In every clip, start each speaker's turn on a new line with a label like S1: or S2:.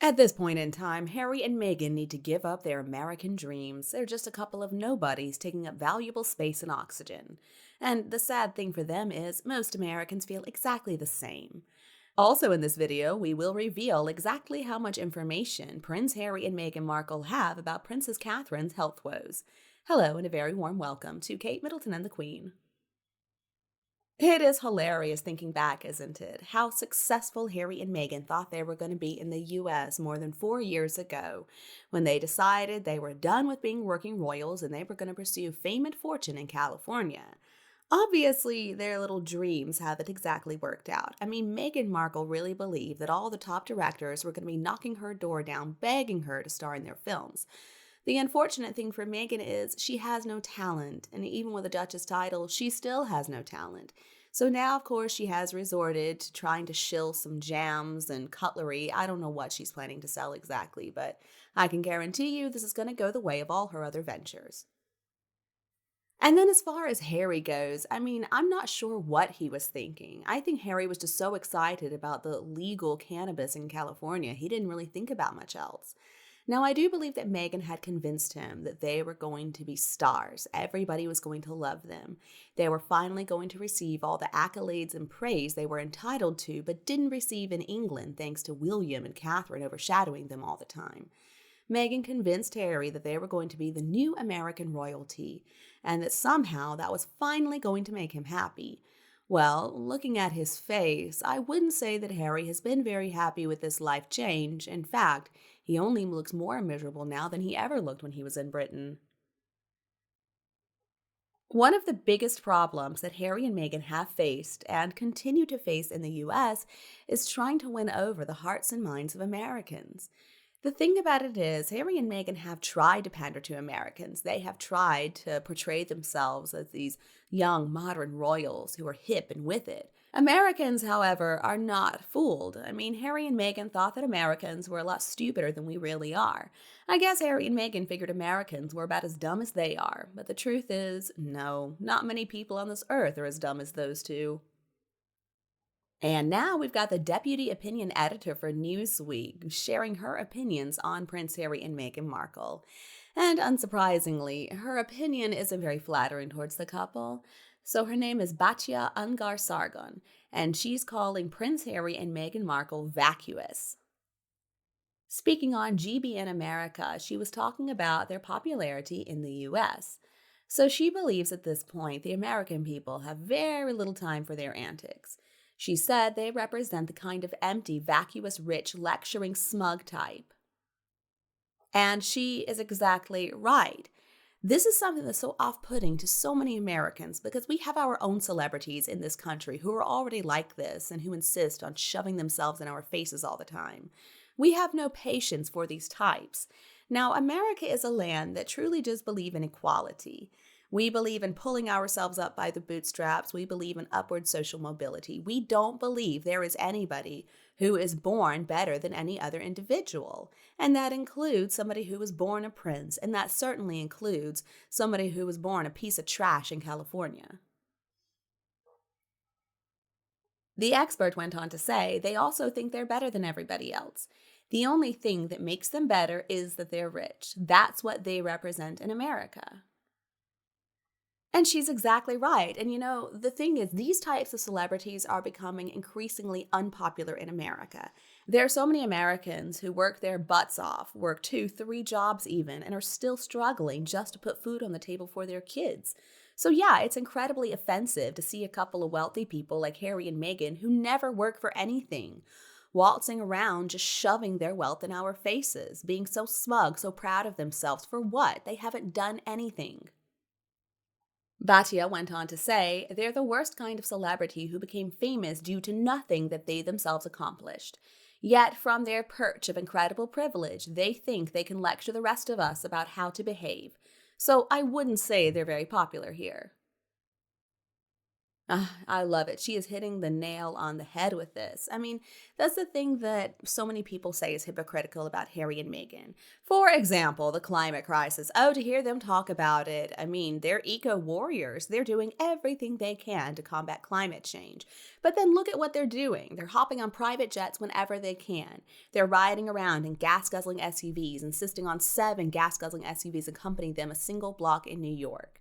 S1: At this point in time, Harry and Meghan need to give up their American dreams. They're just a couple of nobodies taking up valuable space and oxygen. And the sad thing for them is most Americans feel exactly the same. Also, in this video, we will reveal exactly how much information Prince Harry and Meghan Markle have about Princess Catherine's health woes. Hello, and a very warm welcome to Kate Middleton and the Queen. It is hilarious thinking back, isn't it? How successful Harry and Meghan thought they were going to be in the US more than 4 years ago when they decided they were done with being working royals and they were going to pursue fame and fortune in California. Obviously, their little dreams haven't exactly worked out. I mean, Meghan Markle really believed that all the top directors were going to be knocking her door down, begging her to star in their films. The unfortunate thing for Meghan is she has no talent, and even with a Duchess title, she still has no talent. So now, of course, she has resorted to trying to shill some jams and cutlery. I don't know what she's planning to sell exactly, but I can guarantee you this is going to go the way of all her other ventures. And then as far as Harry goes, I mean, I'm not sure what he was thinking. I think Harry was just so excited about the legal cannabis in California, he didn't really think about much else. Now, I do believe that Meghan had convinced him that they were going to be stars. Everybody was going to love them. They were finally going to receive all the accolades and praise they were entitled to, but didn't receive in England thanks to William and Catherine overshadowing them all the time. Meghan convinced Harry that they were going to be the new American royalty, and that somehow that was finally going to make him happy. Well, looking at his face, I wouldn't say that Harry has been very happy with this life change. In fact, he only looks more miserable now than he ever looked when he was in Britain. One of the biggest problems that Harry and Meghan have faced and continue to face in the US is trying to win over the hearts and minds of Americans. The thing about it is, Harry and Meghan have tried to pander to Americans. They have tried to portray themselves as these young, modern royals who are hip and with it. Americans, however, are not fooled. I mean, Harry and Meghan thought that Americans were a lot stupider than we really are. I guess Harry and Meghan figured Americans were about as dumb as they are. But the truth is, no, not many people on this earth are as dumb as those two. And now we've got the deputy opinion editor for Newsweek sharing her opinions on Prince Harry and Meghan Markle. And unsurprisingly, her opinion isn't very flattering towards the couple. So her name is Batia Angar Sargon, and she's calling Prince Harry and Meghan Markle vacuous. Speaking on GBN America, she was talking about their popularity in the US. So she believes at this point the American people have very little time for their antics. She said they represent the kind of empty, vacuous, rich, lecturing, smug type. And she is exactly right. This is something that's so off-putting to so many Americans because we have our own celebrities in this country who are already like this and who insist on shoving themselves in our faces all the time. We have no patience for these types. Now, America is a land that truly does believe in equality. We believe in pulling ourselves up by the bootstraps. We believe in upward social mobility. We don't believe there is anybody who is born better than any other individual. And that includes somebody who was born a prince, and that certainly includes somebody who was born a piece of trash in California. The expert went on to say they also think they're better than everybody else. The only thing that makes them better is that they're rich. That's what they represent in America. And she's exactly right. And the thing is, these types of celebrities are becoming increasingly unpopular in America. There are so many Americans who work their butts off, work 2, 3 jobs even, and are still struggling just to put food on the table for their kids. So yeah, it's incredibly offensive to see a couple of wealthy people like Harry and Meghan who never work for anything, waltzing around just shoving their wealth in our faces, being so smug, so proud of themselves for what? They haven't done anything. Batia went on to say, they're the worst kind of celebrity who became famous due to nothing that they themselves accomplished. Yet, from their perch of incredible privilege, they think they can lecture the rest of us about how to behave. So I wouldn't say they're very popular here. I love it. She is hitting the nail on the head with this. I mean, that's the thing that so many people say is hypocritical about Harry and Meghan. For example, the climate crisis. Oh, to hear them talk about it. I mean, they're eco warriors. They're doing everything they can to combat climate change. But then look at what they're doing. They're hopping on private jets whenever they can. They're riding around in gas guzzling SUVs, insisting on 7 gas guzzling SUVs accompanying them a single block in New York.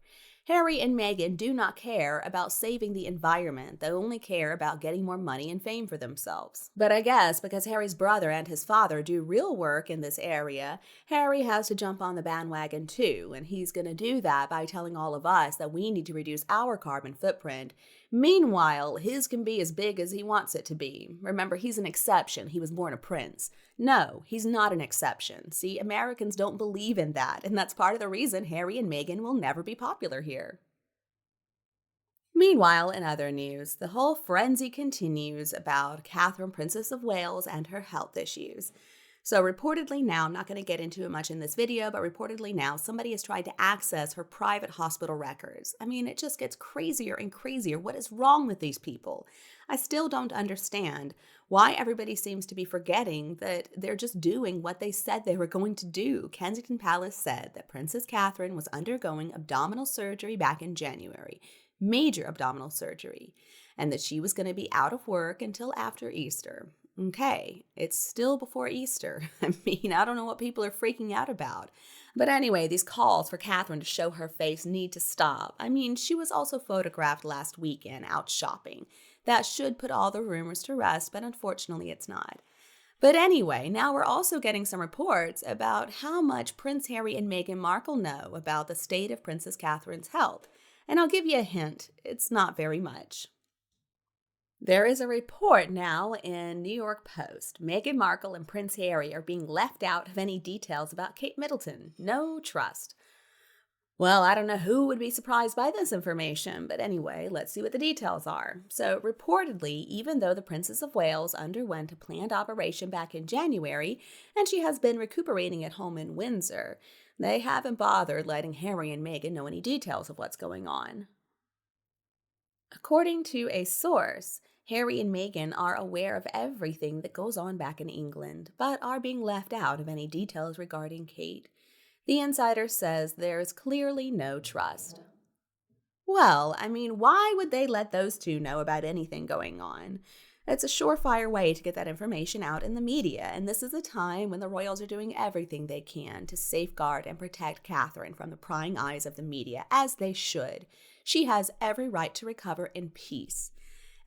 S1: Harry and Meghan do not care about saving the environment. They only care about getting more money and fame for themselves. But I guess because Harry's brother and his father do real work in this area, Harry has to jump on the bandwagon too, and he's going to do that by telling all of us that we need to reduce our carbon footprint. Meanwhile, his can be as big as he wants it to be. Remember, he's an exception. He was born a prince. No, he's not an exception. See, Americans don't believe in that, and that's part of the reason Harry and Meghan will never be popular here. Meanwhile, in other news, the whole frenzy continues about Catherine, Princess of Wales, and her health issues. So reportedly now, I'm not going to get into it much in this video, but reportedly now, somebody has tried to access her private hospital records. I mean, it just gets crazier and crazier. What is wrong with these people? I still don't understand why everybody seems to be forgetting that they're just doing what they said they were going to do. Kensington Palace said that Princess Catherine was undergoing abdominal surgery back in January, major abdominal surgery, and that she was going to be out of work until after Easter. Okay, it's still before Easter. I mean, I don't know what people are freaking out about. But anyway, these calls for Catherine to show her face need to stop. I mean, she was also photographed last weekend out shopping. That should put all the rumors to rest, but unfortunately it's not. But anyway, now we're also getting some reports about how much Prince Harry and Meghan Markle know about the state of Princess Catherine's health. And I'll give you a hint, it's not very much. There is a report now in New York Post. Meghan Markle and Prince Harry are being left out of any details about Kate Middleton. No trust. Well, I don't know who would be surprised by this information, but anyway, let's see what the details are. So, reportedly, even though the Princess of Wales underwent a planned operation back in January, and she has been recuperating at home in Windsor, they haven't bothered letting Harry and Meghan know any details of what's going on. According to a source, Harry and Meghan are aware of everything that goes on back in England, but are being left out of any details regarding Kate. The insider says there's clearly no trust. Well, I mean, why would they let those two know about anything going on? It's a surefire way to get that information out in the media, and this is a time when the royals are doing everything they can to safeguard and protect Catherine from the prying eyes of the media, as they should. She has every right to recover in peace.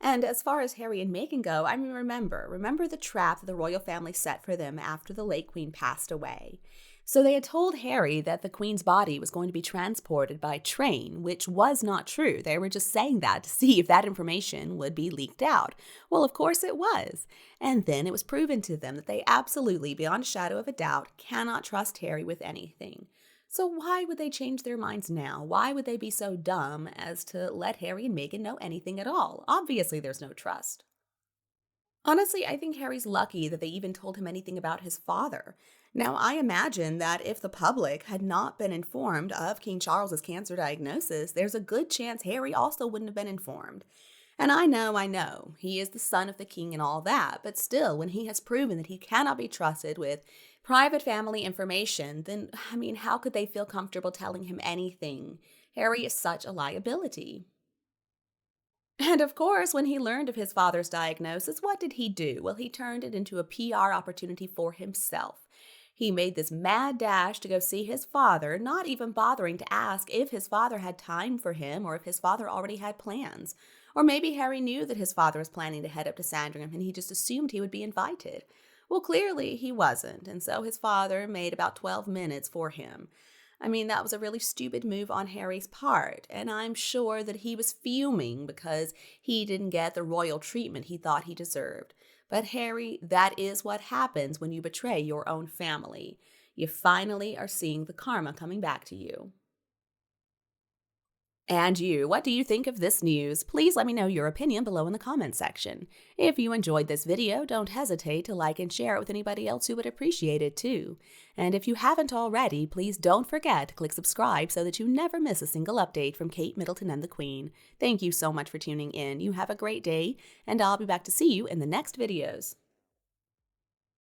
S1: And as far as Harry and Meghan go, I mean, remember the trap that the royal family set for them after the late Queen passed away. So they had told Harry that the Queen's body was going to be transported by train, which was not true. They were just saying that to see if that information would be leaked out. Well, of course it was. And then it was proven to them that they absolutely, beyond a shadow of a doubt, cannot trust Harry with anything. So why would they change their minds now? Why would they be so dumb as to let Harry and Meghan know anything at all? Obviously, there's no trust. Honestly, I think Harry's lucky that they even told him anything about his father. Now, I imagine that if the public had not been informed of King Charles's cancer diagnosis, there's a good chance Harry also wouldn't have been informed. And I know, he is the son of the king and all that, but still, when he has proven that he cannot be trusted with private family information, then, I mean, how could they feel comfortable telling him anything? Harry is such a liability. And of course, when he learned of his father's diagnosis, what did he do? Well, he turned it into a PR opportunity for himself. He made this mad dash to go see his father, not even bothering to ask if his father had time for him or if his father already had plans. Or maybe Harry knew that his father was planning to head up to Sandringham and he just assumed he would be invited. Well, clearly he wasn't, and so his father made about 12 minutes for him. I mean, that was a really stupid move on Harry's part, and I'm sure that he was fuming because he didn't get the royal treatment he thought he deserved. But Harry, that is what happens when you betray your own family. You finally are seeing the karma coming back to you. And you, what do you think of this news? Please let me know your opinion below in the comments section. If you enjoyed this video, don't hesitate to like and share it with anybody else who would appreciate it too. And if you haven't already, please don't forget to click subscribe so that you never miss a single update from Kate Middleton and the Queen. Thank you so much for tuning in. You have a great day, and I'll be back to see you in the next videos.